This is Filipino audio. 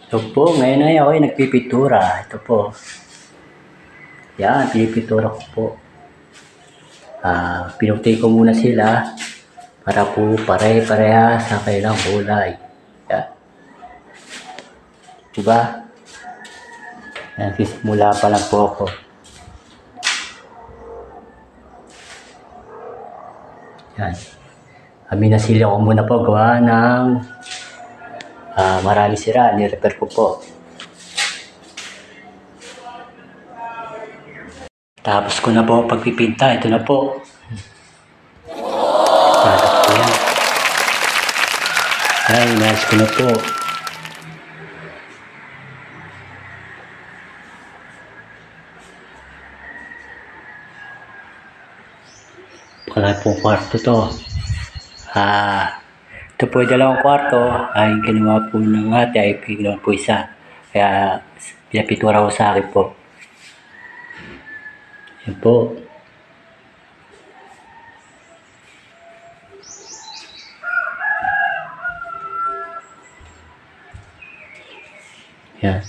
Ito po, ngayon ay ako ay nagpipitura. Ito po. Yan, pinipitura ko po. Pinuti ko muna sila para po pare-parehas sa kailang kulay. Yan. Diba? Nagsisimula pa lang po ako. Yan. Minasili ko muna po gawa ng marami sira. Ni-repair ko po. Tapos ko na po pagpipinta. Ito na po. Product ko yan. Ay, nice ko na po. Wala pong kwarto to. Ito po yung dalawang kwarto. Ay kinuha po ng ate ay kinuha po isa. Kaya pinapitura ko sa akin po. Yan po. Yan.